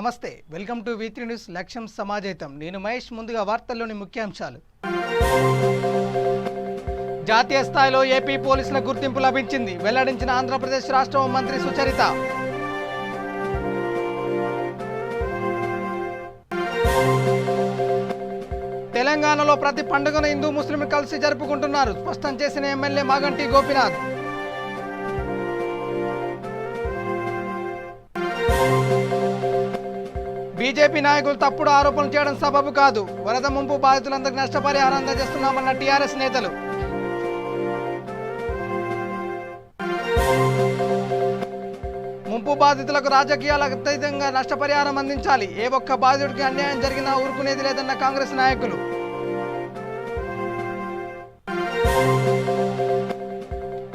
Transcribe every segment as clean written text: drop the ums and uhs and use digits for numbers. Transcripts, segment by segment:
నమస్తే welcome to V3 news లక్ష్యం సమాజేతం నేను మహేష్ ముందుగా వార్తల్లోని ముఖ్యాంశాలు జాతీయ స్థాయిలో ఏపీ పోలీసుల గుర్తింపు లభించింది వెల్లడించిన ఆంధ్రప్రదేశ్ రాష్ట్ర మంత్రి సుచరిత తెలంగాణలో ప్రతి పండుగను హిందూ ముస్లింలు కలిసి జరుపుకుంటున్నారు స్పష్టం చేసిన ఎమ్మెల్యే మాగంటి గోపీనాథ్ బీజేపీ నాయకులు తప్పుడు ఆరోపణలు చేయడం సబబు కాదు వరద ముంపు బాధితులందరికీ నష్టపరిహారం అందజేస్తున్నామన్న టీఆర్ఎస్ నేతలు ముంపు బాధితులకు రాజకీయాలకు అతీతంగా నష్టపరిహారం అందించాలి ఏ ఒక్క బాధితుడికి అన్యాయం జరిగినా ఊరుకునేది లేదన్న కాంగ్రెస్ నాయకులు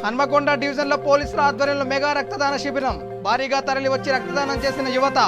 హన్మకొండ డివిజన్లో పోలీసుల ఆధ్వర్యంలో మెగా రక్తదాన శిబిరం భారీగా తరలి వచ్చి రక్తదానం చేసిన యువత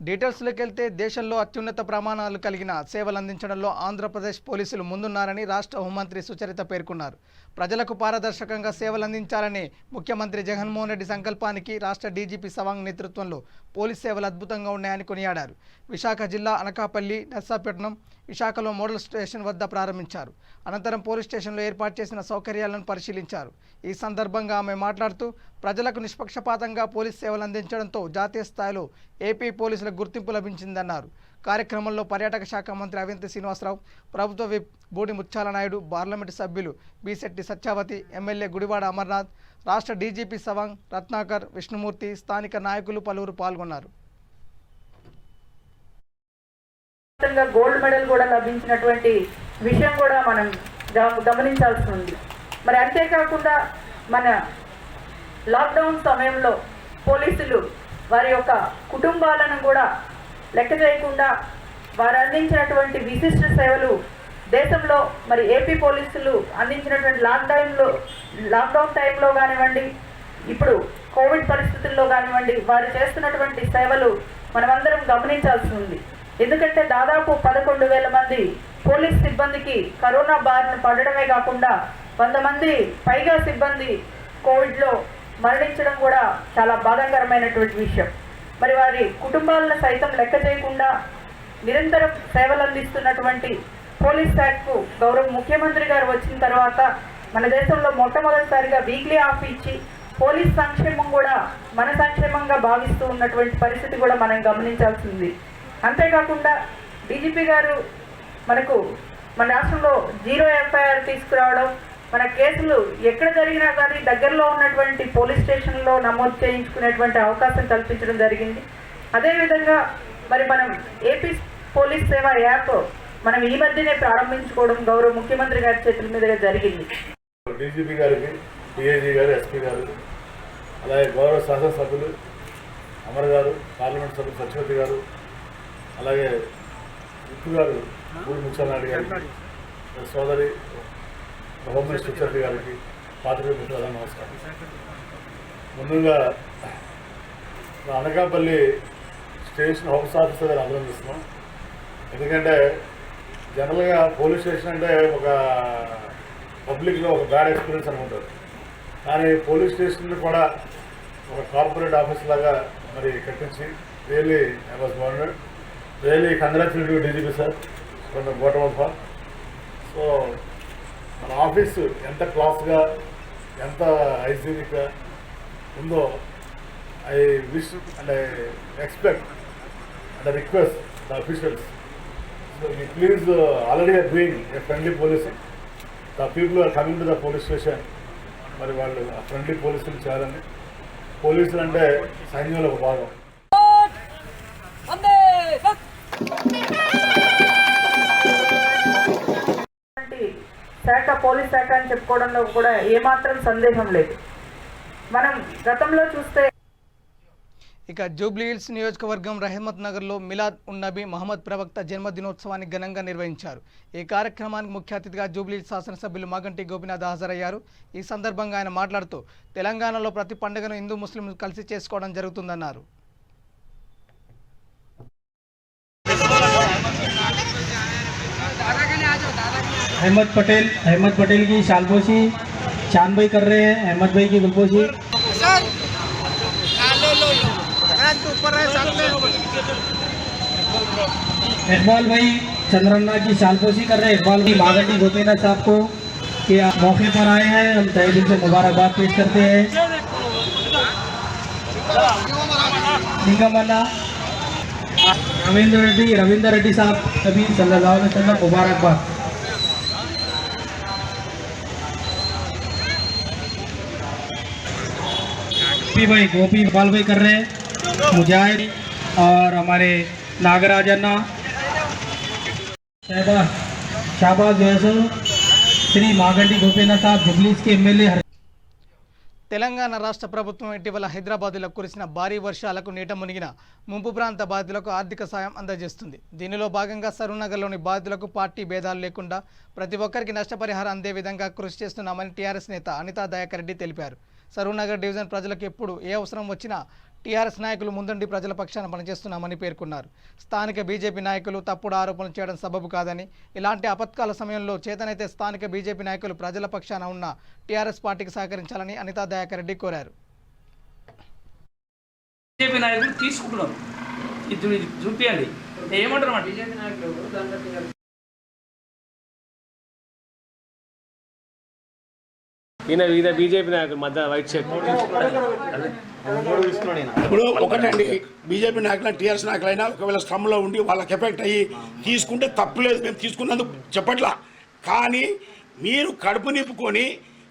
డీటెయిల్స్లోకి వెళ్తే దేశంలో అత్యున్నత ప్రమాణాలు కలిగిన సేవలు అందించడంలో ఆంధ్రప్రదేశ్ పోలీసులు ముందున్నారని రాష్ట్ర హోంమంత్రి సుచరిత పేర్కొన్నారు ప్రజలకు పారదర్శకంగా సేవలు అందించాలని ముఖ్యమంత్రి జగన్మోహన్ రెడ్డి సంకల్పానికి రాష్ట్ర డీజీపీ సవాంగ్ నేతృత్వంలో పోలీస్ సేవలు అద్భుతంగా ఉన్నాయని కొనియాడారు విశాఖ జిల్లా అనకాపల్లి నర్సాపట్నం విశాఖలో మోడల్ స్టేషన్ వద్ద ప్రారంభించారు అనంతరం పోలీస్ స్టేషన్లో ఏర్పాటు చేసిన సౌకర్యాలను పరిశీలించారు ఈ సందర్భంగా ఆమె మాట్లాడుతూ ప్రజలకు నిష్పక్షపాతంగా పోలీస్ సేవలు అందించడంతో జాతీయ స్థాయిలో ఏపీ పోలీసులకు గుర్తింపు లభించిందన్నారు కార్యక్రమంలో పర్యాటక శాఖ మంత్రి అవంతి శ్రీనివాసరావు ప్రభుత్వ విప్ బూడి ముత్యాల నాయుడు పార్లమెంటు సభ్యులు బిశెట్టి సత్యావతి ఎమ్మెల్యే గుడివాడ అమర్నాథ్ రాష్ట్ర డీజీపీ సవాంగ్ రత్నాకర్ విష్ణుమూర్తి స్థానిక నాయకులు పలువురు పాల్గొన్నారు గోల్డ్ మెడల్ కూడా లభించినటువంటి విషయం కూడా మనం గమనించాల్సి ఉంది మరి అంతేకాకుండా మన లాక్డౌన్ సమయంలో పోలీసులు వారి యొక్క కుటుంబాలను కూడా లెక్క చేయకుండా వారు అందించినటువంటి విశిష్ట సేవలు దేశంలో మరి ఏపీ పోలీసులు అందించినటువంటి లాక్డౌన్ టైంలో కానివ్వండి ఇప్పుడు కోవిడ్ పరిస్థితుల్లో కానివ్వండి వారు చేస్తున్నటువంటి సేవలు మనమందరం గమనించాల్సి ఉంది ఎందుకంటే దాదాపు 11,000 మంది పోలీస్ సిబ్బందికి కరోనా బారిన పడడమే కాకుండా 100 మంది పైగా సిబ్బంది కోవిడ్లో మరణించడం కూడా చాలా బాధాకరమైనటువంటి విషయం మరి వారి కుటుంబాలను సైతం లెక్క చేయకుండా నిరంతరం సేవలు అందిస్తున్నటువంటి పోలీస్ శాఖకు గౌరవ ముఖ్యమంత్రి గారు వచ్చిన తర్వాత మన దేశంలో మొట్టమొదటిసారిగా వీక్లీ ఆఫ్ ఇచ్చి పోలీస్ సంక్షేమం కూడా మన సంక్షేమంగా భావిస్తూ ఉన్నటువంటి పరిస్థితి కూడా మనం గమనించాల్సింది అంతేకాకుండా డీజీపీ గారు మనకు మన రాష్ట్రంలో 0 ఎఫ్ఐఆర్ తీసుకురావడం మన కేసులు ఎక్కడ జరిగినా కానీ దగ్గరలో ఉన్నటువంటి పోలీస్ స్టేషన్లో నమోదు చేయించుకునేటువంటి అవకాశం కల్పించడం జరిగింది అదేవిధంగా మరి మనం ఏపీ పోలీస్ సేవ యాప్ మనం ఈ మధ్యనే ప్రారంభించుకోవడం గౌరవ ముఖ్యమంత్రి గారి చేతుల మీదుగా జరిగింది డీజీపీ గారికి డిఐజీ గారు ఎస్పీ గారు అలాగే గౌరవ శాసనసభ్యులు అమర్ గారు పార్లమెంట్ సభ్యులు సత్యవతి గారు అలాగే విప్పు గారు బూడి ముత్యాల నాయుడు గారికి సోదరి హోమ్ మినిస్టర్ సుచరిత గారికి పాత్రికేయ మిత్రులకు నమస్కారం ముందుగా అనకాపల్లి స్టేషన్ హౌస్ ఆఫీసర్ గారు అభినందిస్తున్నాం ఎందుకంటే జనరల్గా పోలీస్ స్టేషన్ అంటే ఒక పబ్లిక్లో ఒక బ్యాడ్ ఎక్స్పీరియన్స్ అనుకుంటారు కానీ పోలీస్ స్టేషన్ కూడా ఒక కార్పొరేట్ ఆఫీస్ లాగా మరి కట్టించి really I was wanted really congratulate you DGP sir from the bottom of heart so మన ఆఫీసు ఎంత క్లాస్గా ఎంత హైజీనిక్గా ఉందో I wish and I expect and I request the officials so you please already are doing a friendly policing the people are coming to the police station మరి వాళ్ళు ఆ friendly పోలీసులు చేయాలని పోలీసులు అంటే సైన్యంలో ఒక భాగం శాఖ పోలీస్ శాఖ అని చెప్పుకోవడంలో కూడా ఏమాత్రం సందేహం లేదు మనం గతంలో చూస్తే ఇక జూబ్లీహిల్స్ నియోజకవర్గం రహమత్ నగర్లో మిలాద్ ఉన్ నబీ మహమ్మద్ ప్రవక్త జన్మదినోత్సవాన్ని ఘనంగా నిర్వహించారు ఈ కార్యక్రమానికి ముఖ్య అతిథిగా జూబ్లీహిల్స్ శాసనసభ్యులు మాగంటి గోపీనాథ్ హాజరయ్యారు ఈ సందర్భంగా ఆయన మాట్లాడుతూ తెలంగాణలో ప్రతి పండుగను హిందూ ముస్లింలు కలిసి చేసుకోవడం జరుగుతుందన్నారు अहमद पटेल की शालपोशी चांद भाई कर रहे हैं अहमद भाई की गुलपोशी इकबाल भाई चंद्रन्ना की शालपोशी कर रहे हैं। इकबाल भाई मागंडी गोपीनाथ साहब को कि मौके पर आए हैं, हम तहे दिल से मुबारकबाद पेश करते हैं। निगमना रविंद्र रेड्डी साहब नबी सल्लल्लाहु अलैहि वसल्लम मुबारकबाद। भाई गोपी इकबाल भाई कर रहे हैं, मुजाहिद और हमारे नागराजन्ना शाहबाज जैसो श्री मागंडी गोपीनाथ साहब जुबलीस के एमएलए। తెలంగాణ రాష్ట్ర ప్రభుత్వం ఇటీవల హైదరాబాద్లో కురిసిన భారీ వర్షాలకు నీట మునిగిన ముంపు ప్రాంత బాధితులకు ఆర్థిక సాయం అందజేస్తుంది. దీనిలో భాగంగా సరూర్నగర్లోని బాధితులకు పార్టీ భేదాలు లేకుండా ప్రతి ఒక్కరికి నష్టపరిహారం అందే విధంగా కృషి చేస్తున్నామని టీఆర్ఎస్ నేత అనితా దయాకర్ రెడ్డి తెలిపారు. సరూర్నగర్ డివిజన్ ప్రజలకు ఎప్పుడు ఏ అవసరం వచ్చినా టీఆర్ఎస్ నాయకులు ముందుండి ప్రజల పక్షాన పనిచేస్తున్నామని పేర్కొన్నారు. స్థానిక బీజేపీ నాయకులు తప్పుడు ఆరోపణలు చేయడం సబబు కాదని, ఇలాంటి ఆపత్కాల సమయంలో చేతనైతే స్థానిక బీజేపీ నాయకులు ప్రజల పక్షాన ఉన్న టీఆర్ఎస్ పార్టీకి సహకరించాలని అనితా దయాకర్ రెడ్డి కోరారు. బీజేపీ నాయకులు తీసుకుంటున్నారు, ఇది చూపించండి ఏమంటారు మా బీజేపీ నాయకులు. ఈయన బీజేపీ నాయకులు మధ్య వైట్ షర్ట్. ఇప్పుడు ఒకటండి, బీజేపీ నాయకులు టీఆర్ఎస్ నాయకులైనా ఒకవేళ స్ట్రమ్లో ఉండి వాళ్ళకి ఎఫెక్ట్ అయ్యి తీసుకుంటే తప్పులేదు, మేము తీసుకున్నందుకు చెప్పట్లా. కానీ మీరు కడుపు నింపుకొని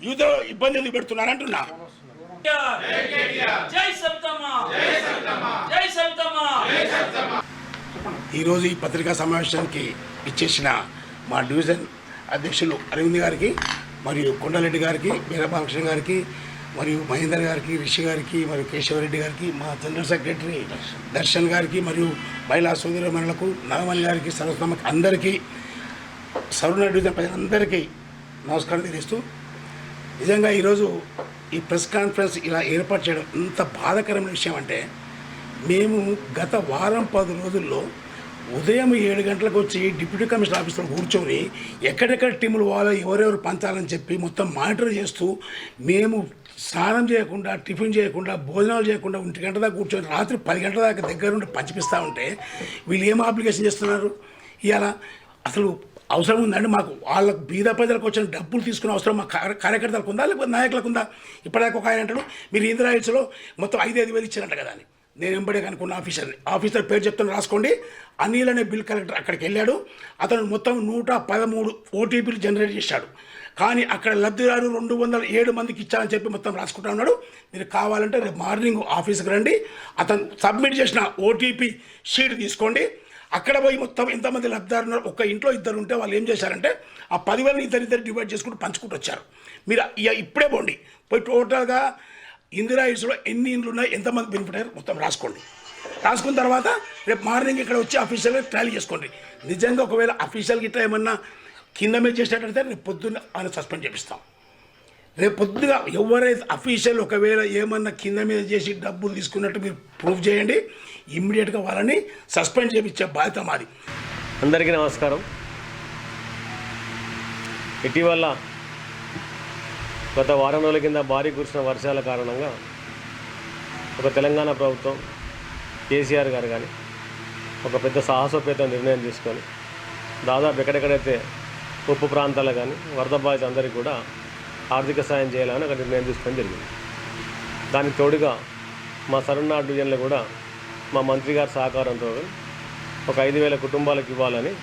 యూత్ ఇబ్బందులు పెడుతున్నారంటున్నా. ఈరోజు ఈ పత్రికా సమావేశానికి ఇచ్చేసిన మా డివిజన్ అధ్యక్షులు అరవింద్ గారికి, మరియు కొండలరెడ్డి గారికి, వీరబాలకృష్ణ గారికి, మరియు మహేందర్ గారికి, రిషి గారికి, మరియు కేశవరెడ్డి గారికి, మా జనరల్ సెక్రటరీ దర్శన్ గారికి, మరియు మహిళా సోదరుమణులకు, నాగమణి గారికి, సరస్వతమ్మకి అందరికీ, సరూర్నగర్ డివిజన్ ప్రజలందరికీ నమస్కారం తెలియజేస్తూ, నిజంగా ఈరోజు ఈ ప్రెస్ కాన్ఫరెన్స్ ఇలా ఏర్పాటు చేయడం ఎంత బాధాకరమైన విషయం అంటే, మేము గత వారం 10 రోజుల్లో ఉదయం 7 గంటలకు వచ్చి డిప్యూటీ కమిషనర్ ఆఫీస్లో కూర్చొని ఎక్కడెక్కడ టీములు పోవాలో ఎవరెవరు పంచాలని చెప్పి మొత్తం మానిటర్ చేస్తూ, మేము స్నానం చేయకుండా, టిఫిన్ చేయకుండా, భోజనాలు చేయకుండా 1 గంట దాకా కూర్చొని రాత్రి 10 గంటల దాకా దగ్గర నుండి పంచిపిస్తూ ఉంటే వీళ్ళు ఏం అప్లికేషన్ చేస్తున్నారు? ఇవాళ అసలు అవసరం ఉందండి మాకు? వాళ్ళకు బీద ప్రజలకు వచ్చిన డబ్బులు తీసుకునే అవసరం మా కార్యకర్తలకు ఉందా, లేకపోతే నాయకులకు ఉందా? ఇప్పటిదాకా ఒక ఆయన అంటాడు మీరు ఇందిరా హిల్స్లో మొత్తం 5-5 వేలు ఇచ్చారంట కదా అని. నేను వెంబడే కనుక్కున్న ఆఫీసర్ పేరు చెప్తాను రాసుకోండి. అనిల్ అనే బిల్ కలెక్టర్ అక్కడికి వెళ్ళాడు. అతను మొత్తం 113 ఓటీపీలు జనరేట్ చేశాడు. కానీ అక్కడ లబ్ధిదారు 207 మందికి ఇచ్చారని చెప్పి మొత్తం రాసుకుంటా ఉన్నాడు. మీరు కావాలంటే రేపు మార్నింగ్ ఆఫీస్కి రండి, అతను సబ్మిట్ చేసిన ఓటీపీ షీట్ తీసుకోండి. అక్కడ పోయి మొత్తం ఎంతమంది లబ్ధిదారు ఉన్నారు, ఒక ఇంట్లో 2 ఉంటే వాళ్ళు ఏం చేశారంటే ఆ 10,000 ఇద్దరు డివైడ్ చేసుకుంటూ పంచుకుంటూ వచ్చారు. మీరు ఇప్పుడే పోండి, పోయి టోటల్గా ఇందిరా హిల్స్లో ఎన్ని ఇండ్లు ఉన్నాయి, ఎంతమంది బెనిఫిట్ అయ్యారు మొత్తం రాసుకోండి. రాసుకున్న తర్వాత రేపు మార్నింగ్ ఇక్కడ వచ్చి అఫీషియల్గా ట్రయల్ చేసుకోండి. నిజంగా ఒకవేళ అఫీషియల్కి ఇట్లా ఏమన్నా కింద మీద చేసినట్టయితే రేపు పొద్దున్న ఆయన సస్పెండ్ చేపిస్తాం. రేపు పొద్దుగా ఎవరైతే అఫీషియల్ ఒకవేళ ఏమన్నా కింద మీద చేసి డబ్బులు తీసుకున్నట్టు మీరు ప్రూఫ్ చేయండి, ఇమ్మీడియట్గా వాళ్ళని సస్పెండ్ చేయించే బాధ్యత మాది. అందరికీ నమస్కారం. ఇటీవల గత వారం రోజుల కింద భారీ కురిసిన వర్షాల కారణంగా ఒక తెలంగాణ ప్రభుత్వం కేసీఆర్ గారు కానీ ఒక పెద్ద సాహసోపేత నిర్ణయం తీసుకొని దాదాపు ఎక్కడెక్కడైతే ఉప్పు ప్రాంతాలు కానీ వరద బాధిత అందరికీ కూడా ఆర్థిక సాయం చేయాలని ఒక నిర్ణయం తీసుకొని జరిగింది. దానికి తోడుగా మా సరూర్నగర్ డివిజన్లో కూడా మా మంత్రి గారి సహకారంతో ఒక 5,000 కుటుంబాలకు ఇవ్వాలని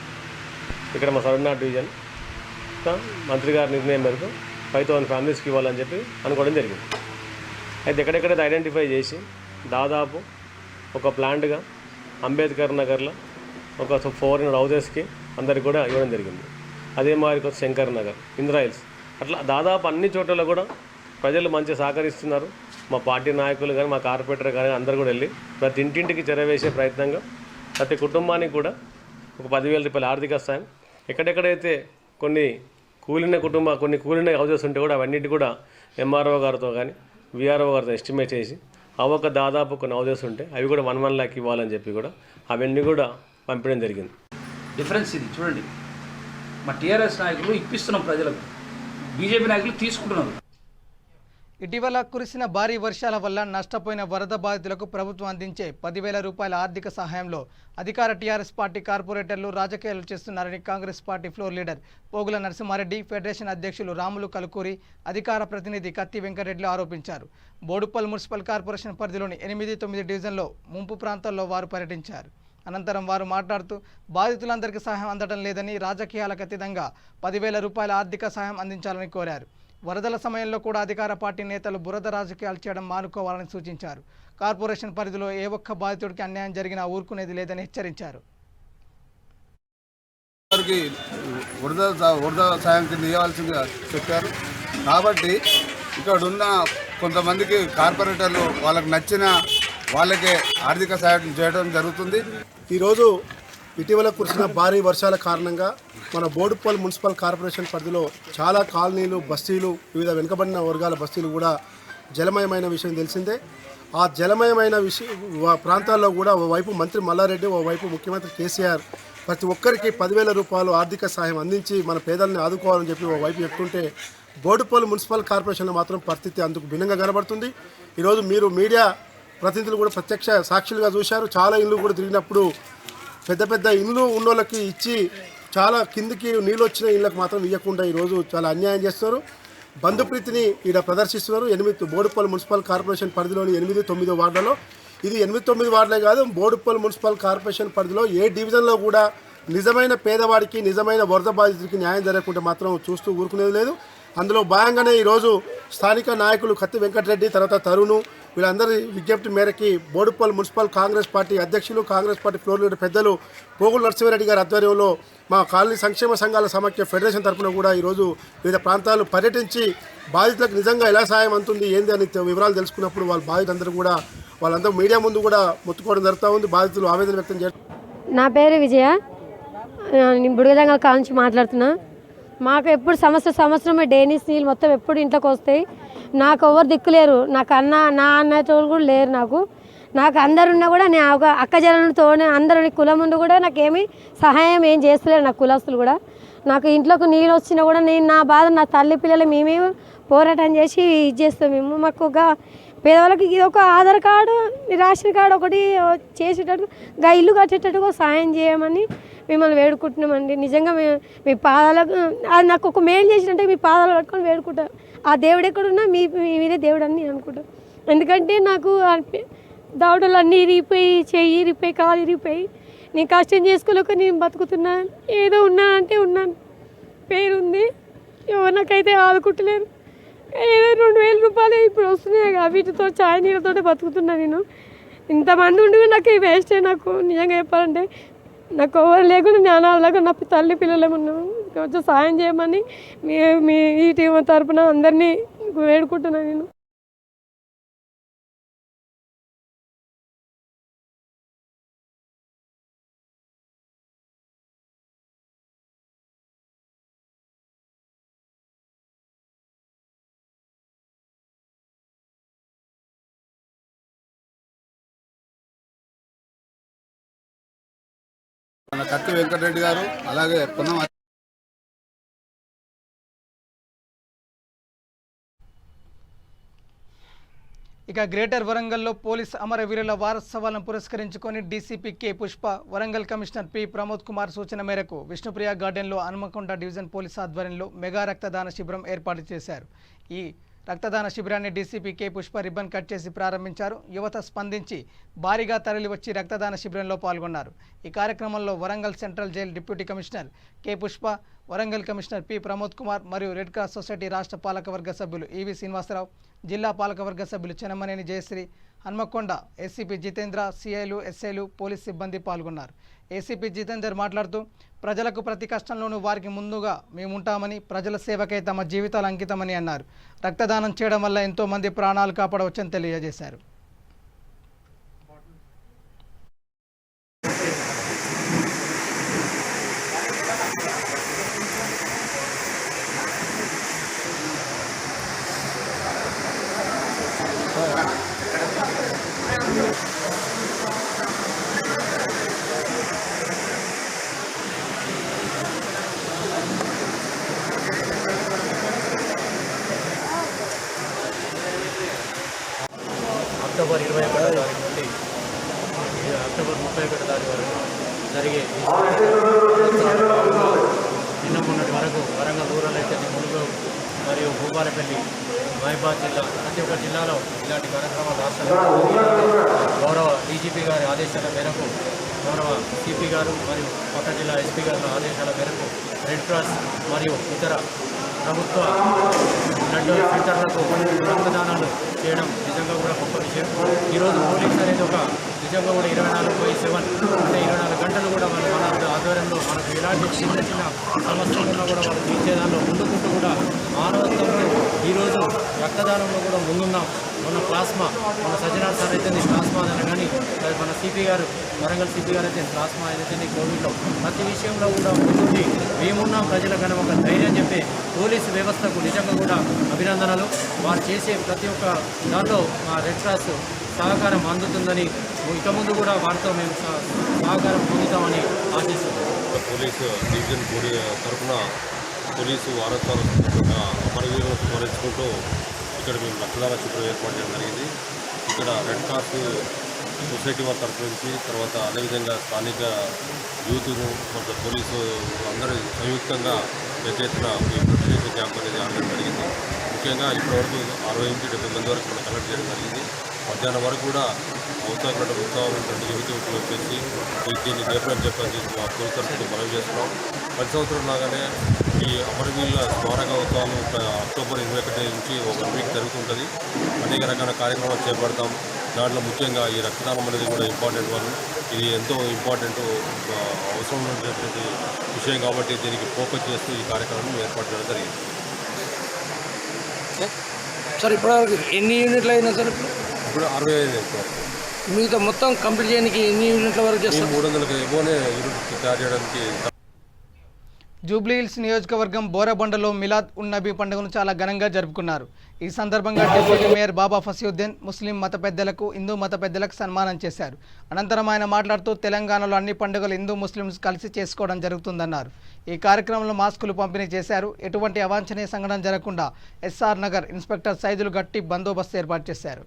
ఇక్కడ మా సరూర్నగర్ డివిజన్ మంత్రి గారి నిర్ణయం మేరకు 5,000 ఫ్యామిలీస్కి ఇవ్వాలని చెప్పి అనుకోవడం జరిగింది. అయితే ఎక్కడెక్కడైతే ఐడెంటిఫై చేసి దాదాపు ఒక ప్లాంట్గా అంబేద్కర్ నగర్లో ఒక 400 హౌజెస్కి అందరికి కూడా ఇవ్వడం జరిగింది. అదే మాదిరి శంకర్ నగర్, ఇందిరా హిల్స్, అట్లా దాదాపు అన్ని చోట్ల కూడా ప్రజలు మంచి సహకరిస్తున్నారు. మా పార్టీ నాయకులు కానీ మా కార్పొరేటర్ కానీ అందరూ కూడా వెళ్ళి ప్రతి ఇంటింటికి చేరవేసే ప్రయత్నంగా ప్రతి కుటుంబానికి కూడా ఒక 10,000 రూపాయల ఆర్థిక సాయం, ఎక్కడెక్కడైతే కొన్ని కూలిన హౌజెస్ ఉంటే కూడా అవన్నిటి కూడా ఎంఆర్ఓ గారితో కానీ విఆర్ఓ గారితో ఎస్టిమేట్ చేసి ఒక దాదాపు కొన్ని హౌజెస్ ఉంటే అవి కూడా 1 లాక్ ఇవ్వాలని చెప్పి కూడా అవన్నీ కూడా పంపించడం జరిగింది. డిఫరెన్స్ ఇది చూడండి, మా టీఆర్ఎస్ నాయకులు ఇప్పిస్తున్నాం ప్రజలకు, బీజేపీ నాయకులు తీసుకుంటున్నారు. ఇటీవల కురిసిన భారీ వర్షాల వల్ల నష్టపోయిన వరద బాధితులకు ప్రభుత్వం అందించే 10,000 రూపాయల ఆర్థిక సహాయంలో అధికార టీఆర్ఎస్ పార్టీ కార్పొరేటర్లు రాజకీయాలు చేస్తున్నారని కాంగ్రెస్ పార్టీ ఫ్లోర్ లీడర్ పోగుల నరసింహారెడ్డి, ఫెడరేషన్ అధ్యక్షులు రాములు కలుకూరి, అధికార ప్రతినిధి కత్తి వెంకటరెడ్డిలు ఆరోపించారు. బోడుప్పల్ మున్సిపల్ కార్పొరేషన్ పరిధిలోని 8, 9 డివిజన్లో ముంపు ప్రాంతాల్లో వారు పర్యటించారు. అనంతరం వారు మాట్లాడుతూ బాధితులందరికీ సహాయం అందడం లేదని, రాజకీయాలకు అతీతంగా 10,000 రూపాయల ఆర్థిక సహాయం అందించాలని కోరారు. వరదల సమయంలో కూడా అధికార పార్టీ నేతలు బురద రాజకీయాలు చేయడం మానుకోవాలని సూచించారు. కార్పొరేషన్ పరిధిలో ఏ ఒక్క బాధితుడికి అన్యాయం జరిగినా ఊరుకునేది లేదని హెచ్చరించారు. వరద సాయం కింద ఇవ్వాల్సిందిగా చెప్పారు. కాబట్టి ఇక్కడ ఉన్న కొంతమందికి కార్పొరేటర్లు వాళ్ళకి నచ్చిన వాళ్ళకే ఆర్థిక సహాయం చేయడం జరుగుతుంది. ఈరోజు ఇటీవల కురిసిన భారీ వర్షాల కారణంగా మన బోడుప్పల్ మున్సిపల్ కార్పొరేషన్ పరిధిలో చాలా కాలనీలు, బస్తీలు, వివిధ వెనుకబడిన వర్గాల బస్తీలు కూడా జలమయమైన విషయం తెలిసిందే. ఆ జలమయమైన ప్రాంతాల్లో కూడా ఓవైపు మంత్రి మల్లారెడ్డి, ఓవైపు ముఖ్యమంత్రి కేసీఆర్ ప్రతి ఒక్కరికి 10,000 రూపాయలు ఆర్థిక సహాయం అందించి మన పేదల్ని ఆదుకోవాలని చెప్పి ఓవైపు చెప్తుంటే బోడుప్పల్ మున్సిపల్ కార్పొరేషన్లో మాత్రం పరిస్థితి అందుకు భిన్నంగా కనబడుతుంది. ఈరోజు మీరు మీడియా ప్రతినిధులు కూడా ప్రత్యక్ష సాక్షులుగా చూశారు. చాలా ఇళ్ళు కూడా తిరిగినప్పుడు పెద్ద పెద్ద ఇళ్ళు ఉన్నోళ్ళకి ఇచ్చి చాలా కిందికి నీళ్ళు వచ్చిన ఇళ్ళకి మాత్రం ఇవ్వకుండా ఈరోజు చాలా అన్యాయం చేస్తున్నారు. బంధుప్రీతిని ఈడ ప్రదర్శిస్తున్నారు. 8 బోడుప్పల్ మున్సిపల్ కార్పొరేషన్ పరిధిలోని 8, 9 వార్డులలో ఇది 8, 9 వార్డులే కాదు, బోడుప్పల్ మున్సిపల్ కార్పొరేషన్ పరిధిలో ఏ డివిజన్లో కూడా నిజమైన పేదవాడికి, నిజమైన వరద బాధితుడికి న్యాయం జరగకుండా మాత్రం చూస్తూ ఊరుకునేది లేదు. అందులో భాగంగానే ఈరోజు స్థానిక నాయకులు కత్తి వెంకటరెడ్డి, తర్వాత తరుణ్, వీళ్ళందరి విజ్ఞప్తి మేరకి బోడుప్పల్ మున్సిపల్ కాంగ్రెస్ పార్టీ అధ్యక్షులు, కాంగ్రెస్ పార్టీ ఫ్లోర్ లీడర్ పెద్దలు పోగుల నరసింహారెడ్డి గారి ఆధ్వర్యంలో మా కాలనీ సంక్షేమ సంఘాల సమాఖ్య ఫెడరేషన్ తరఫున కూడా ఈరోజు వివిధ ప్రాంతాలు పర్యటించి బాధితులకు నిజంగా ఎలా సాయం అందుతుంది ఏంది అని వివరాలు తెలుసుకున్నప్పుడు వాళ్ళ బాధితులందరూ కూడా వాళ్ళందరూ మీడియా ముందు కూడా మొత్తుకోవడం జరుగుతూ ఉంది. బాధితులు ఆవేదన వ్యక్తం చేస్తారు. నా పేరు విజయ, నేను బుడగజంగల్ కాల నుంచి మాట్లాడుతున్నా. మాకు ఎప్పుడు సంవత్సరం డైనీస్ నీళ్ళు మొత్తం ఎప్పుడు ఇంట్లోకి వస్తాయి. నాకు ఎవరు దిక్కులేరు, నాకు నా అన్నతోడు కూడా లేరు. నాకు అందరున్నా కూడా నేను ఒక అక్కజనులతో అందరు కులం ఉండి కూడా నాకేమీ సహాయం ఏం చేస్తలేరు. నాకు కులస్తులు కూడా నాకు ఇంట్లోకి నీళ్ళు వచ్చినా కూడా నేను నా బాధ నా తల్లి పిల్లలు మేమే పోరాటం చేసి ఇది చేస్తాం. మేము మాకు ఒక పేదవాళ్ళకి ఇది ఒక ఆధార్ కార్డు, రేషన్ కార్డు ఒకటి చేసేటట్టుగా ఇల్లు కట్టేటట్టుగా సాయం చేయమని మిమ్మల్ని వేడుకుంటున్నామండి. నిజంగా మీ పాదాలకు అది నాకు ఒక మేలు చేసినట్టే మీ పాదాలు పట్టుకొని వేడుకుంటాను. ఆ దేవుడు ఎక్కడున్నా మీరే దేవుడు అని అనుకుంటాను. ఎందుకంటే నాకు దవడలు అన్నీ ఇరిగిపోయి, చెయ్యి ఇరిగిపోయి, కాలు ఇరిగిపోయి, నేను కష్టం చేసుకోలేక నేను బతుకుతున్నాను. ఏదో ఉన్నానంటే ఉన్నాను, పేరుంది, ఎవరు నాకైతే ఆదుకుంటలేరు. ఏదో 2,000 రూపాయలు ఇప్పుడు వస్తున్నాయి, వీటితో చాయ్ నీళ్ళతో బతుకుతున్నా నేను. ఇంతమంది ఉండి కూడా నాకు వేస్టే. నాకు నిజంగా చెప్పాలంటే నాకు ఎవరు లేకుండా జ్ఞానాలాగా నా తల్లి పిల్లలు ఉన్నాము. కొంచెం సాయం చేయమని మీ ఈ టీం తరఫున అందరినీ వేడుకుంటున్నాను నేను. మన కత్తి వెంకటరెడ్డి గారు, అలాగే పున్నం ఇక గ్రేటర్ వరంగల్లో పోలీస్ అమరవీరుల వారోత్సవాలను పురస్కరించుకొని DCP K Pushpa, Warangal commissioner P Pramod Kumar సూచన మేరకు విష్ణుప్రియ గార్డెన్లో హనుమకొండ డివిజన్ పోలీస్ ఆధ్వర్యంలో మెగా రక్తదాన శిబిరం ఏర్పాటు చేశారు. ఈ రక్తదాన శిబిరాన్ని DCP K Pushpa ribbon cut చేసి ప్రారంభించారు. యువత స్పందించి భారీగా తరలివచ్చి రక్తదాన శిబిరంలో పాల్గొన్నారు. ఈ కార్యక్రమంలో Warangal central jail deputy commissioner K Pushpa, Warangal commissioner P Pramod Kumar మరియు రెడ్ క్రాస్ సొసైటీ రాష్ట్ర పాలకవర్గ సభ్యులు ఈవి శ్రీనివాసరావు, జిల్లా పాలకవర్గ సభ్యులు చెన్నమనేని జయశ్రీ, హన్మకొండ ఏసీపీ జితేంద్ర, సిఐలు, ఎస్ఐలు, పోలీస్ సిబ్బంది పాల్గొన్నారు. ఏసీపీ జితేందర్ మాట్లాడుతూ ప్రజలకు ప్రతి కష్టంలోనూ వారికి ముందుగా మేముంటామని, ప్రజల సేవకై తమ జీవితాలు అంకితమని అన్నారు. రక్తదానం చేయడం వల్ల ఎంతో మంది ప్రాణాలు కాపాడవచ్చని తెలియజేశారు. 21వ తారీఖు నుండి అక్టోబర్ 31వ తారీఖు వరకు జరిగే నిన్న మొన్నటి వరకు వరంగల్ రూరల్ అయితే ములుగు మరియు భూపాలపల్లి మహబూబాద్ జిల్లా ప్రతి ఒక్క జిల్లాలో ఇలాంటి కార్యక్రమాలు రాష్ట్రంలో గౌరవ డీజీపీ గారి ఆదేశాల మేరకు గౌరవ సిపి గారు మరియు పక్క జిల్లా ఎస్పీ గారి ఆదేశాల మేరకు రెడ్ క్రాస్ మరియు ఇతర ప్రభుత్వ బ్లడ్ సెంటర్లకు రక్తదానాలు చేయడం నిజంగా కూడా గొప్ప విషయం. ఈరోజు పోలీస్ అనేది ఒక నిజంగా కూడా 24/7 అంటే 24 గంటలు కూడా మన ఆధ్వర్యంలో మనకు ఎలాంటి చిన్న చిన్న సమస్యలు ఉన్నా కూడా వాళ్ళు తీర్చేదానిలో ముందుకుంటూ కూడా మానవత్వంలో ఈరోజు రక్తదానంలో కూడా ముందున్నాం. మన ప్లాస్మా మన సజ్జనార్ సార్ అయితే ప్లాస్మా అని కానీ మన సిపి గారు వరంగల్ సిపి గారు అయితే ప్లాస్మా ఏదైతే కోవిడ్లో ప్రతి విషయంలో కూడా ముందుండి మేమున్నాం ప్రజలకన్నా ఒక ధైర్యం చెప్పే పోలీసు వ్యవస్థకు నిజంగా కూడా అభినందనలు. వారు చేసే ప్రతి ఒక్క దాంట్లో మా రెడ్ క్రాస్ సహకారం అందుతుందని ఇక ముందు కూడా వారితో మేము సహకారం పొందుతామని ఆశిస్తున్నాం. పోలీసు డివిజన్ తరఫున పోలీసు వారోత్సవాలు అమరవీరులను స్మరించుకుంటూ ఇక్కడ మేము రక్తదాన శిబిరం ఏర్పాటు చేయడం జరిగింది. ఇక్కడ రెడ్ క్రాస్ సొసైటీ వారి తరఫు నుంచి తర్వాత అదేవిధంగా స్థానిక యూత్ను కొంత పోలీసు అందరూ సంయుక్తంగా పెద్ద ఎత్తున ఈ బ్లడ్ డొనేషన్ క్యాంప్ అనేది ఆడడం జరిగింది. ముఖ్యంగా ఇప్పటివరకు 60 నుంచి 70 మంది వరకు మనం కలెక్ట్ చేయడం జరిగింది. మధ్యాహ్నం వరకు కూడా ఉత్సాహపడ్డ ఉత్సాహమైనటువంటి యువకులు వచ్చేసి దీన్ని జయప్రదం చెప్పని మా పోలీసు తరఫున మనవి చేస్తున్నాం. ప్రతి సంవత్సరం లాగానే ఈ అమరవీరుల స్మారక ఉత్సవాలు అక్టోబర్ 21 నుంచి ఒక వీక్ జరుగుతుంటుంది. అనేక రకాల కార్యక్రమాలు చేపడతాం. దాంట్లో ముఖ్యంగా ఈ రక్తదానం అనేది కూడా ఇంపార్టెంట్ వన్. ఇది ఎంతో ఇంపార్టెంట్ అవసరం ఉన్నటువంటి విషయం కాబట్టి దీనికి ఫోకస్ చేస్తూ ఈ కార్యక్రమం ఏర్పాటు చేయడం జరిగింది. సార్ ఇప్పటివరకు ఎన్ని యూనిట్లు అయినా సార్? ఇప్పుడు 65 మీతో మొత్తం కంప్లీట్ చేయడానికి ఎన్ని యూనిట్ల వరకు చేస్తారు? 300కి ఎక్కువనే యూనిట్ తయారు చేయడానికి. జూబ్లీహిల్స్ నియోజకవర్గం బోరబండలో మిలాద్ ఉన్ నబీ పండుగను చాలా ఘనంగా జరుపుకున్నారు. ఈ సందర్భంగా డిప్యూటీ మేయర్ బాబా ఫసీయుద్దీన్ ముస్లిం మత పెద్దలకు హిందూ మత పెద్దలకు సన్మానం చేశారు. అనంతరం ఆయన మాట్లాడుతూ తెలంగాణలో అన్ని పండుగలు హిందూ ముస్లింస్ కలిసి చేసుకోవడం జరుగుతుందన్నారు. ఈ కార్యక్రమంలో మాస్కులు పంపిణీ చేశారు. ఎటువంటి అవాంఛనీయ సంఘటన జరగకుండా ఎస్ఆర్ నగర్ ఇన్స్పెక్టర్ సైదులు గట్టి బందోబస్తు ఏర్పాటు చేశారు.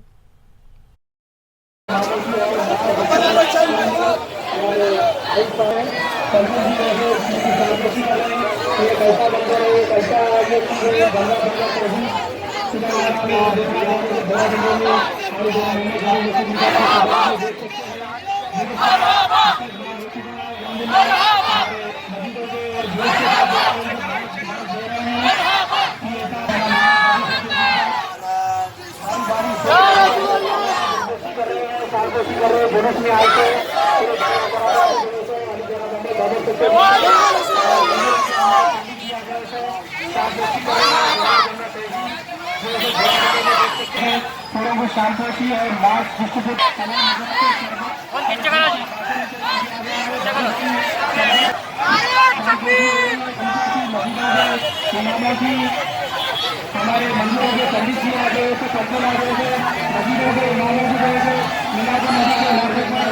हमारे मंदिरों के पंडित जी आ गए तो पंडित आ गए थे, मस्जिदों के इमामों भी गए थे, मिलाद नबी के मौके पर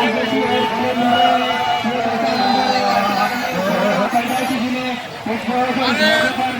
शांति है भले मिले ये ऐसा मंदिर है पंडित जी ने इस मौके पर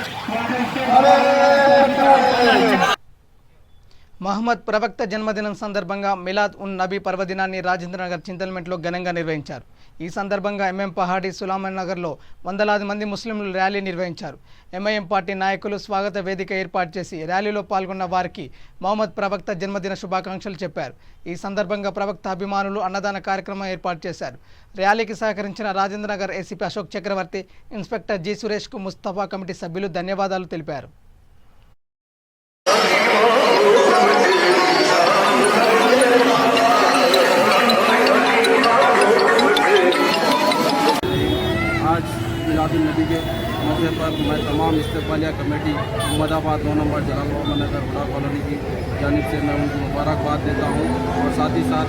మహమ్మద్ ప్రవక్త జన్మదినం సందర్భంగా మిలాద్ ఉన్ నబీ పర్వదినాన్ని రాజేంద్రనగర్ చింతల్మెంట్లో ఘనంగా నిర్వహించారు. ఈ సందర్భంగా ఎంఎం పహాడి సులామన్ నగర్లో వందలాది మంది ముస్లింలు ర్యాలీ నిర్వహించారు. ఎంఐఎం పార్టీ నాయకులు స్వాగత వేదిక ఏర్పాటు చేసి ర్యాలీలో పాల్గొన్న వారికి మహమ్మద్ ప్రవక్త జన్మదిన శుభాకాంక్షలు చెప్పారు. ఈ సందర్భంగా ప్రవక్త అభిమానులు అన్నదాన కార్యక్రమం ఏర్పాటు చేశారు. ర్యాలీకి సహకరించిన రాజేంద్రనగర్ ఏసీపీ అశోక్ చక్రవర్తి, ఇన్స్పెక్టర్ జి సురేష్కు ముస్తఫా కమిటీ సభ్యులు ధన్యవాదాలు తెలిపారు. आज मिलादुन नबी के मौके पर मैं तमाम इस्तेमालिया कमेटी अहमदाबाद 2 नंबर जलालबाग नगर हुडा कॉलोनी की जानिब से मैं उनको मुबारकबाद देता हूँ और साथ ही साथ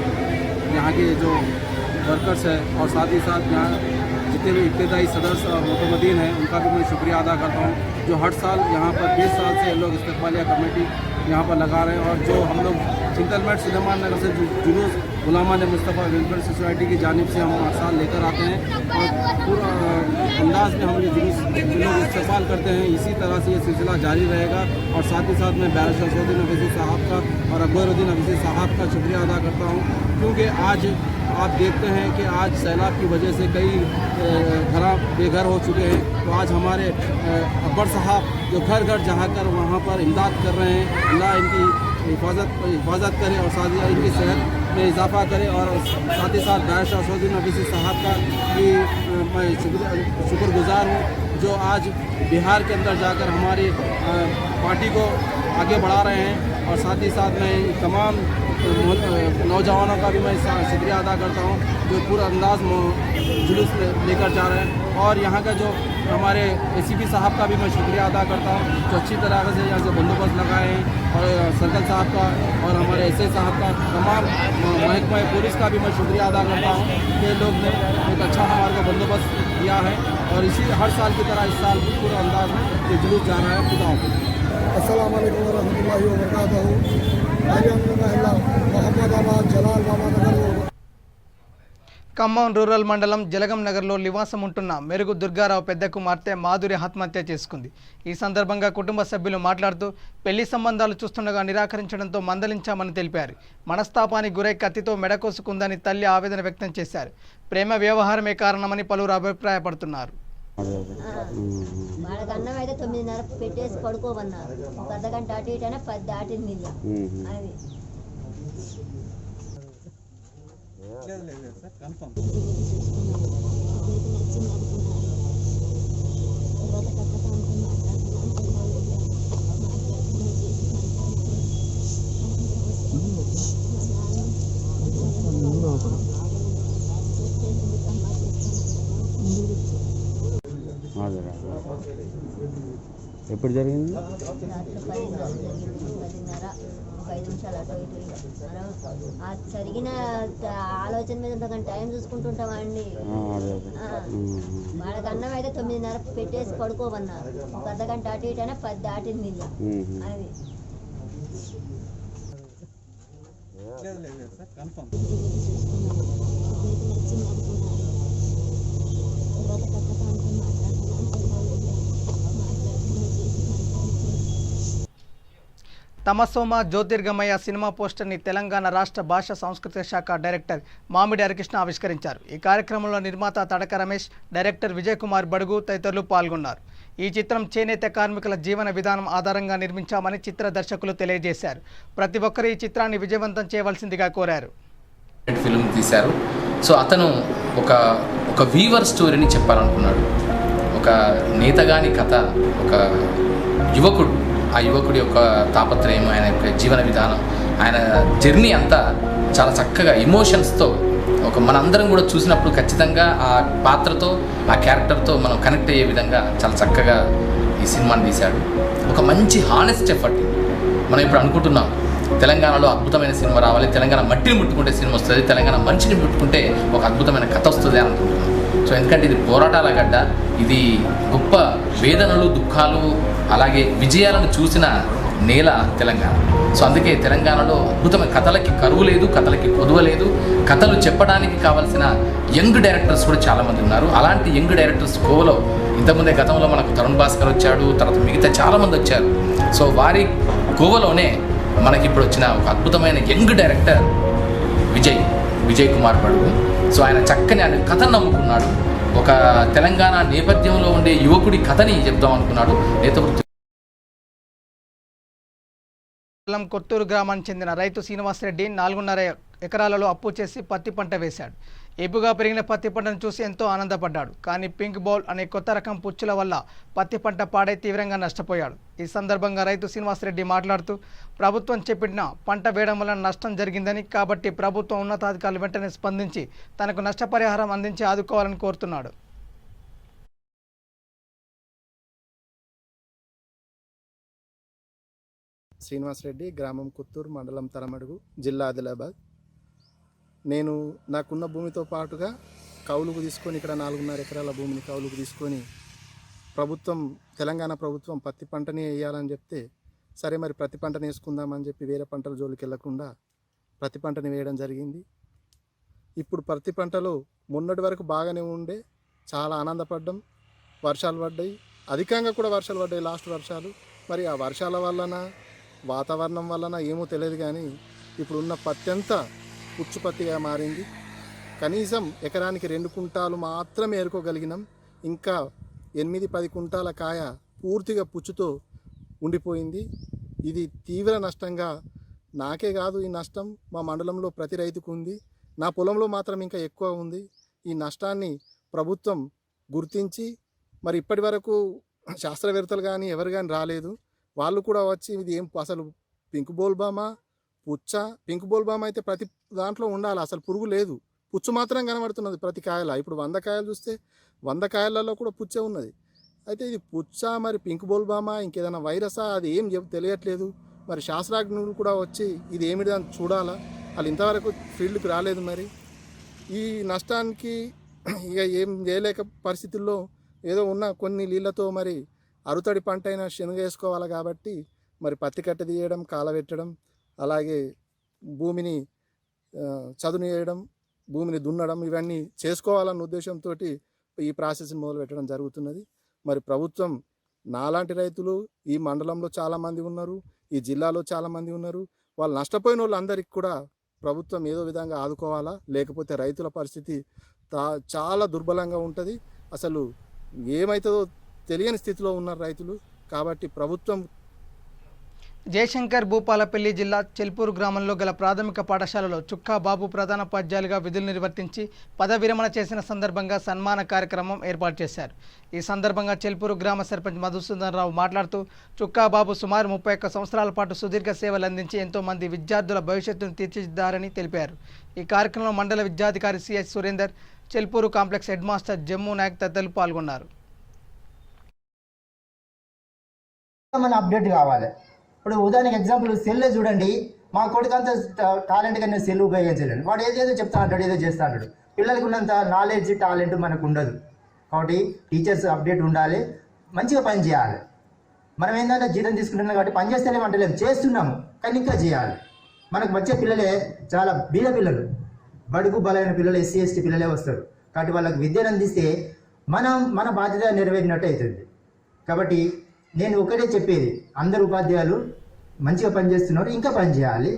यहाँ के जो वर्कर्स हैं और साथ ही साथ यहाँ जितने भी इब्तदाई सदस्य और मुतमदीन हैं उनका भी मैं शुक्रिया अदा करता हूँ जो हर साल यहाँ पर 20 साल से लोग इस्तेमालिया कमेटी यहाँ पर लगा रहे हैं और जो हम लोग चिंतलमेट सुलेमान नगर से जुलूस गुलामान मुस्तफ़ा वेलफेयर सोसाइटी की जानिब से हम हर साल लेकर आते हैं और पूरा अंदाज में हम ये जुलूस लोग इस्तेमाल करते हैं। इसी तरह से ये सिलसिला जारी रहेगा और साथ ही साथ मैं बैरिस्टर असदुद्दीन अवीसी साहब का और अकबरुद्दीन अवीसी साहब का शुक्रिया अदा करता हूँ, क्योंकि आज आप देखते हैं कि आज सैलाब की वजह से कई घर बेघर हो चुके हैं। तो आज हमारे अकबर साहब जो घर घर जाकर वहाँ पर इमदाद कर रहे हैं, अल्लाह इनकी हिफाजत करे और साथ ही इनकी सेहत में इजाफा करे। और साथ ही साथ बैरिस्टर असदुद्दीन अवीसी साहब का भी मैं शुक्रगुजार हूँ, जो आज बिहार के अंदर जाकर हमारी पार्टी को आगे बढ़ा रहे हैं। और साथ ही साथ मैं तमाम नौजवानों का भी मैं शुक्रिया अदा करता हूँ जो पूरा अंदाज जुलूस लेकर जा रहे हैं। और यहाँ का जो हमारे ACP साहब का भी मैं शुक्रिया अदा करता हूँ जो अच्छी तरह से यहाँ से बंदोबस्त लगाए हैं। और सर्कल साहब का और हमारे SI साहब का, तमाम महकमा पुलिस का भी मैं शुक्रिया अदा करता हूँ कि लोग ने एक अच्छा हमारे को बंदोबस्त किया है। और इसी हर साल की तरह इस साल भी पूरे अंदाज में ये जुलूस जा रहा है। खुदा हाफ़िज़। अस्सलाम वालेकुम वरहमतुल्लाहि वबरकातुहू। मोहम्मदाबाद जलाल बाबा नगर ఖమ్మం రూరల్ మండలం జలగం నగర్లో నివాసం ఉంటున్న మెరుగు దుర్గారావు పెద్ద కుమార్తె మాధురి ఆత్మహత్య చేసుకుంది. ఈ సందర్భంగా కుటుంబ సభ్యులు మాట్లాడుతూ పెళ్లి సంబంధాలు చూస్తుండగా నిరాకరించడంతో మందలించామని తెలిపారు. మనస్తాపానికి గురై కత్తితో మెడకోసుకుందని తల్లి ఆవేదన వ్యక్తం చేశారు. ప్రేమ వ్యవహారమే కారణమని పలువురు అభిప్రాయపడుతున్నారు. వాళ్ళకి అన్నం అయితే 9:30 పెట్టేసి పడుకోమన్నారు. ఒక అర్ధగంట అటు ఇటు అయినా 10 దాటింది. అది ఎప్పుడు జరిగింది? రాత్రి 10:30 ఒక 5 నిమిషాలు అటు ఇటు. ఆ జరిగిన ఆలోచన మీద కొంచెం టైం చూసుకుంటుంటామండి. వాళ్ళకి అన్నం అయితే 9:30 పెట్టేసి పడుకోమన్నారు. ఒక అర్ధగంట అటు ఇటు అయినా 10 దాటింది. అది తమసోమ జ్యోతిర్గమయ సినిమా పోస్టర్ని తెలంగాణ రాష్ట్ర భాషా సాంస్కృతిక శాఖ డైరెక్టర్ మామిడి హరికృష్ణ ఆవిష్కరించారు. ఈ కార్యక్రమంలో నిర్మాత తడక రమేష్, డైరెక్టర్ విజయ్ కుమార్ బడుగు తదితరులు పాల్గొన్నారు. ఈ చిత్రం చేనేత కార్మికుల జీవన విధానం ఆధారంగా నిర్మించామని చిత్ర దర్శకులు తెలియజేశారు. ప్రతి ఒక్కరు ఈ చిత్రాన్ని విజయవంతం చేయవలసిందిగా కోరారు. ఫిల్మ్ తీశారు. సో అతను ఒక వీవర్ స్టోరీని చెప్పాలనుకున్నాడు. ఒక నేతగాని కథ, ఒక యువకుడు, ఆ యువకుడి యొక్క తాపత్రయం, ఆయన యొక్క జీవన విధానం, ఆయన జర్నీ అంతా చాలా చక్కగా ఎమోషన్స్తో మనందరం కూడా చూసినప్పుడు ఖచ్చితంగా ఆ పాత్రతో, ఆ క్యారెక్టర్తో మనం కనెక్ట్ అయ్యే విధంగా చాలా చక్కగా ఈ సినిమాని తీశాడు. ఒక మంచి హానెస్ట్ ఎఫర్ట్. మనం ఇప్పుడు అనుకుంటున్నాం తెలంగాణలో అద్భుతమైన సినిమా రావాలి, తెలంగాణ మట్టిని ముట్టుకుంటే సినిమా వస్తుంది, తెలంగాణ మనిషిని ముట్టుకుంటే ఒక అద్భుతమైన కథ వస్తుంది అని అనుకుంటున్నాం. సో ఎందుకంటే ఇది పోరాటాల గడ్డ, ఇది గొప్ప వేదనలు, దుఃఖాలు, అలాగే విజయాలను చూసిన నేల తెలంగాణ. సో అందుకే తెలంగాణలో అద్భుతమైన కథలకి కరువు లేదు, కథలకి కొదువ లేదు. కథలు చెప్పడానికి కావాల్సిన యంగ్ డైరెక్టర్స్ కూడా చాలామంది ఉన్నారు. అలాంటి యంగ్ డైరెక్టర్స్ కోవలో ఇంతకుముందే గతంలో మనకు తరుణ్ భాస్కర్ వచ్చాడు, తర్వాత మిగతా చాలామంది వచ్చారు. సో వారి కోవలోనే మనకి ఇప్పుడు వచ్చిన ఒక అద్భుతమైన యంగ్ డైరెక్టర్ విజయ్ కుమార్ బడుగు. సో ఆయన చక్కని ఆయన కథను నమ్ముకున్నాడు. ఒక తెలంగాణ నేపథ్యంలో ఉండే యువకుడి కథని చెప్దాం అనుకున్నాడు. కొత్తూరు గ్రామానికి చెందిన రైతు శ్రీనివాసరెడ్డి 4.5 ఎకరాలలో అప్పు చేసి పత్తి పంట వేశాడు. ఏపుగా పెరిగిన పత్తి పంటను చూసి ఎంతో ఆనందపడ్డాడు. కానీ పింక్ బౌల్ అనే కొత్త రకం పుచ్చుల వల్ల పత్తి పంట పాడై తీవ్రంగా నష్టపోయాడు. ఈ సందర్భంగా రైతు శ్రీనివాసరెడ్డి మాట్లాడుతూ ప్రభుత్వం చెప్పిన పంట వేయడం వల్ల నష్టం జరిగిందని, కాబట్టి ప్రభుత్వం ఉన్నతాధికారులు వెంటనే స్పందించి తనకు నష్టపరిహారం అందించి ఆదుకోవాలని కోరుతున్నాడు. శ్రీనివాసరెడ్డి, గ్రామం కుత్తూరు, మండలం తలమడుగు, జిల్లా ఆదిలాబాద్. నేను నాకున్న భూమితో పాటుగా కౌలుకు తీసుకొని ఇక్కడ 4.5 ఎకరాల భూమిని కౌలుకు తీసుకొని తెలంగాణ ప్రభుత్వం పత్తి పంటని వేయాలని చెప్తే, సరే మరి ప్రతి పంటని వేసుకుందామని చెప్పి వేరే పంటల జోలికి వెళ్లకుండా ప్రతి పంటని వేయడం జరిగింది. ఇప్పుడు పత్తి పంటలు మొన్నటి వరకు బాగానే ఉండే, చాలా ఆనందపడ్డాం. వర్షాలు పడ్డాయి, అధికంగా కూడా వర్షాలు పడ్డాయి లాస్ట్ వర్షాలు. మరి ఆ వర్షాల వలన వాతావరణం వలన ఏమో తెలియదు, కానీ ఇప్పుడున్న పత్తి అంతా పుచ్చుపత్తిగా మారింది. కనీసం ఎకరానికి 2 కుంటాలు మాత్రమే ఏరుకోగలిగినాం. ఇంకా 8-10 కుంటాల కాయ పూర్తిగా పుచ్చుతో ఉండిపోయింది. ఇది తీవ్ర నష్టంగా నాకే కాదు, ఈ నష్టం మా మండలంలో ప్రతి రైతుకు ఉంది. నా పొలంలో మాత్రం ఇంకా ఎక్కువ ఉంది. ఈ నష్టాన్ని ప్రభుత్వం గుర్తించి, మరి ఇప్పటి వరకు శాస్త్రవేత్తలు కానీ ఎవరు కానీ రాలేదు. వాళ్ళు కూడా వచ్చి ఇది ఏం అసలు పింక్ బోల్బామా పుచ్చ, పింక్ బోల్బామా అయితే ప్రతి దాంట్లో ఉండాలి, అసలు పురుగు లేదు, పుచ్చు మాత్రం కనబడుతున్నది ప్రతి కాయల. ఇప్పుడు 100 కాయలు చూస్తే 100 కాయలలో కూడా పుచ్చే ఉన్నది. అయితే ఇది పుచ్చ, మరి పింక్ బోల్బామా, ఇంకేదైనా వైరసా, అది ఏం తెలియట్లేదు. మరి శాస్త్రజ్ఞులు కూడా వచ్చి ఇది ఏమిటి చూడాలా, వాళ్ళు ఇంతవరకు ఫీల్డ్కి రాలేదు. మరి ఈ నష్టానికి ఇక ఏం చేయలేక పరిస్థితుల్లో ఏదో ఉన్న కొన్ని నీళ్ళతో మరి అరుతడి పంట అయినా శనగ వేసుకోవాలి. కాబట్టి మరి పత్తి కట్ట తీయడం, కాలబెట్టడం, అలాగే భూమిని చదును చేయడం, భూమిని దున్నడం, ఇవన్నీ చేసుకోవాలన్న ఉద్దేశంతో ఈ ప్రాసెస్ని మొదలుపెట్టడం జరుగుతున్నది. మరి ప్రభుత్వం నాలాంటి రైతులు ఈ మండలంలో చాలామంది ఉన్నారు, ఈ జిల్లాలో చాలామంది ఉన్నారు. వాళ్ళు నష్టపోయిన వాళ్ళందరికీ కూడా ప్రభుత్వం ఏదో విధంగా ఆదుకోవాలా, లేకపోతే రైతుల పరిస్థితి చాలా దుర్బలంగా ఉంటుంది. అసలు ఏమవుతుందో తెలియని స్థితిలో ఉన్నారు రైతులు. కాబట్టి ప్రభుత్వం జయశంకర్ భూపాలపల్లి జిల్లా చెల్పూరు గ్రామంలో గల ప్రాథమిక పాఠశాలలో చుక్కా బాబు ప్రధానోపాధ్యాయులుగా విధులు నిర్వర్తించి పదవి విరమణ చేసిన సందర్భంగా సన్మాన కార్యక్రమం ఏర్పాటు చేశారు. ఈ సందర్భంగా చెల్పూరు గ్రామ సర్పంచ్ మధుసూదన్ రావు మాట్లాడుతూ చుక్కా బాబు సుమారు 31 సంవత్సరాల పాటు సుదీర్ఘ సేవలు అందించి ఎంతోమంది విద్యార్థుల భవిష్యత్తును తీర్చిదిద్దారని తెలిపారు. ఈ కార్యక్రమంలో మండల విద్యాధికారి CH Surender, Chelpur complex head master Jammu Naik తదితరులు పాల్గొన్నారు. మన అప్డేట్ కావాలి. ఇప్పుడు ఉదాహరణకి ఎగ్జాంపుల్ సెల్ చూడండి, మా కొడుకు అంత టాలెంట్గా నేను సెల్ ఉపయోగించలేను. వాడు ఏదో చెప్తా అంటాడు, ఏదో చేస్తా అంటాడు. పిల్లలకు ఉన్నంత నాలెడ్జ్, టాలెంట్ మనకు ఉండదు. కాబట్టి టీచర్స్ అప్డేట్ ఉండాలి, మంచిగా పని చేయాలి. మనం ఏంటంటే జీతం తీసుకుంటున్నాం కాబట్టి పని చేస్తేనే అంటలేము, చేస్తున్నాము, కానీ ఇంకా చేయాలి. మనకు వచ్చే పిల్లలే చాలా బీద పిల్లలు, బడుగు బలైన పిల్లలు, ఎస్సీ ఎస్టీ పిల్లలే వస్తారు. కాబట్టి వాళ్ళకి విద్యను అందిస్తే మన బాధ్యత నెరవేరినట్టు అవుతుంది. కాబట్టి నేను ఒకటే చెప్పేది, అందరు ఉపాధ్యాయులు మంచిగా పనిచేస్తున్నారు, ఇంకా పని చేయాలి.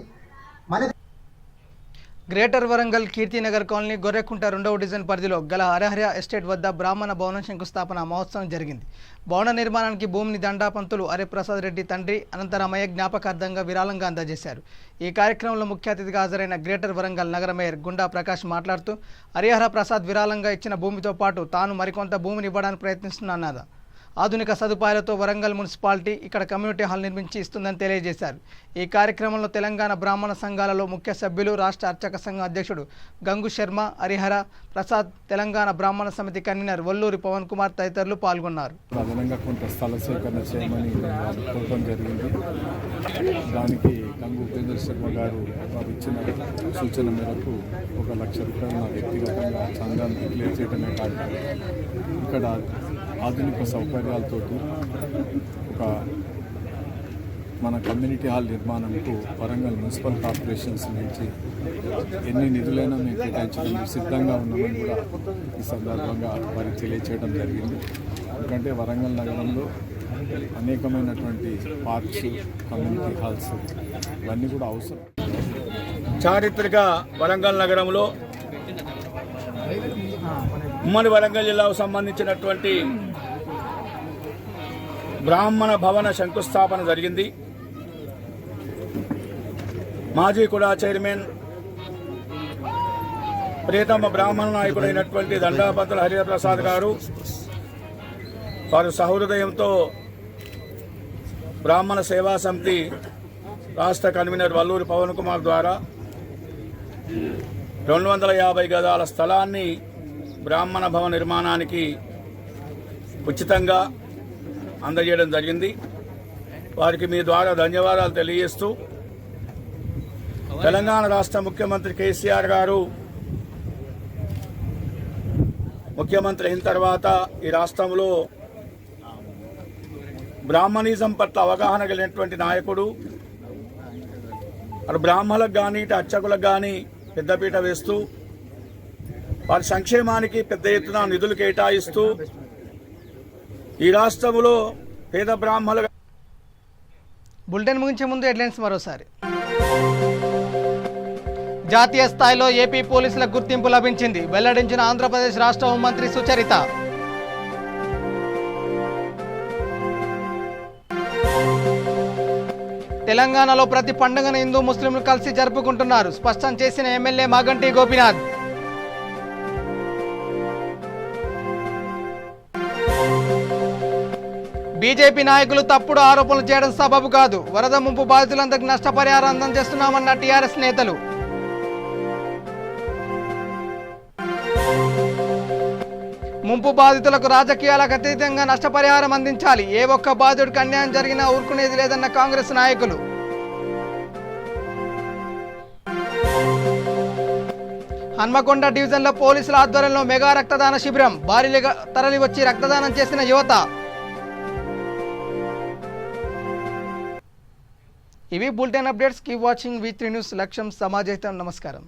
గ్రేటర్ వరంగల్ కీర్తినగర్ కాలనీ గొర్రెకుంట 2వ డివిజన్ పరిధిలో గల హరహర ఎస్టేట్ వద్ద బ్రాహ్మణ భవనం శంకుస్థాపన మహోత్సవం జరిగింది. భవన నిర్మాణానికి భూమిని దండాపంతులు హరిప్రసాద్ రెడ్డి తండ్రి అనంతరామయ్య జ్ఞాపకార్థంగా విరాళంగా అందజేశారు. ఈ కార్యక్రమంలో ముఖ్య అతిథిగా హాజరైన గ్రేటర్ వరంగల్ నగర మేయర్ గుండా ప్రకాష్ మాట్లాడుతూ హరిహర ప్రసాద్ విరాళంగా ఇచ్చిన భూమితో పాటు తాను మరికొంత భూమిని ఇవ్వడానికి ప్రయత్నిస్తున్నానన్నారు. ఆధునిక సదుపాయాలతో వరంగల్ మున్సిపాలిటీ ఇక్కడ కమ్యూనిటీ హాల్ నిర్మించి ఇస్తుందని తెలియజేశారు. ఈ కార్యక్రమంలో తెలంగాణ బ్రాహ్మణ సంఘాలలో ముఖ్య సభ్యులు, రాష్ట్ర అర్చక సంఘం అధ్యక్షుడు గంగు శర్మ, హరిహర ప్రసాద్, తెలంగాణ బ్రాహ్మణ సమితి కన్వీనర్ వల్లూరి పవన్ కుమార్ తదితరులు పాల్గొన్నారు. అదనంగా కొంత స్థల సేకరణ చేయమని కోరడం జరిగింది. దానికి గంగు ఉపేంద్ర శర్మ గారు వారు ఇచ్చిన సూచన మేరకు 1 లక్ష రూపాయలు నా వ్యక్తిగతంగా చందాన్ని డిక్లేర్ చేయడమే కాదు, ఇక్కడ ఆధునిక సౌకర్యాలతోటి మన కమ్యూనిటీ హాల్ నిర్మాణంకు వరంగల్ మున్సిపల్ కార్పొరేషన్స్ నుంచి ఎన్ని నిధులైనా మేము కేటాయించడానికి సిద్ధంగా ఉన్నామని కూడా ఈ సందర్భంగా వారికి తెలియచేయడం జరిగింది. ఎందుకంటే వరంగల్ నగరంలో అనేకమైనటువంటి పార్క్స్, కమ్యూనిటీ హాల్స్ ఇవన్నీ కూడా అవసరం. చారిత్రక వరంగల్ నగరంలో ఉమ్మడి వరంగల్ జిల్లాకు సంబంధించినటువంటి బ్రాహ్మణ భవన శంకుస్థాపన జరిగింది. మాజీ కూడా చైర్మన్, ప్రియతమ బ్రాహ్మణ నాయకుడైనటువంటి దండాపంతుల హరిప్రసాద్ గారు వారు సహృదయంతో బ్రాహ్మణ సేవా సమితి రాష్ట్ర కన్వీనర్ వల్లూరి పవన్ కుమార్ ద్వారా 250 గజాల స్థలాన్ని బ్రాహ్మణ భవన నిర్మాణానికి ఉచితంగా అందజేయడం జరిగింది. వారికి మీ ద్వారా ధన్యవాదాలు తెలియజేస్తూ, తెలంగాణ రాష్ట్ర ముఖ్యమంత్రి కేసీఆర్ గారు ముఖ్యమంత్రి అయిన తర్వాత ఈ రాష్ట్రంలో బ్రాహ్మణిజం పట్ల అవగాహన కలిగినటువంటి నాయకుడు. అటు బ్రాహ్మణులకు కానీ, ఇటు అర్చకులకు కానీ పెద్దపీట వేస్తూ వారి సంక్షేమానికి పెద్ద ఎత్తున నిధులు కేటాయిస్తూ ఈ రాష్ట్రంలో పేద బ్రాహ్మణుల బులెటిన్ ముగించే ముందు హెడ్లైన్స్ మరోసారి. జాతీయ స్థాయిలో ఏపీ పోలీసులకు గుర్తింపు లభించింది, వెల్లడించిన ఆంధ్రప్రదేశ్ రాష్ట్ర హోంమంత్రి సుచరిత. తెలంగాణలో ప్రతి పండుగను హిందూ ముస్లింలు కలిసి జరుపుకుంటున్నారు, స్పష్టం చేసిన ఎమ్మెల్యే మాగంటి గోపీనాథ్. బీజేపీ నాయకులు తప్పుడు ఆరోపణలు చేయడం సబబు కాదు, వరద ముంపు బాధితులందరికీ నష్టపరిహారం అందజేస్తున్నామన్న టీఆర్ఎస్ నేతలు. ముంపు బాధితులకు రాజకీయాలకు అతీతంగా నష్టపరిహారం అందించాలి, ఏ ఒక్క బాధితుడికి అన్యాయం జరిగినా ఊరుకునేది లేదన్న కాంగ్రెస్ నాయకులు. హన్మకొండ డివిజన్లో పోలీసుల ఆధ్వర్యంలో మెగా రక్తదాన శిబిరం, భారీగా తరలి వచ్చి రక్తదానం చేసిన యువత. ఇవి bulletin updates. Keep watching V3 news. లక్ష్యం సమాజహితం. నమస్కారం.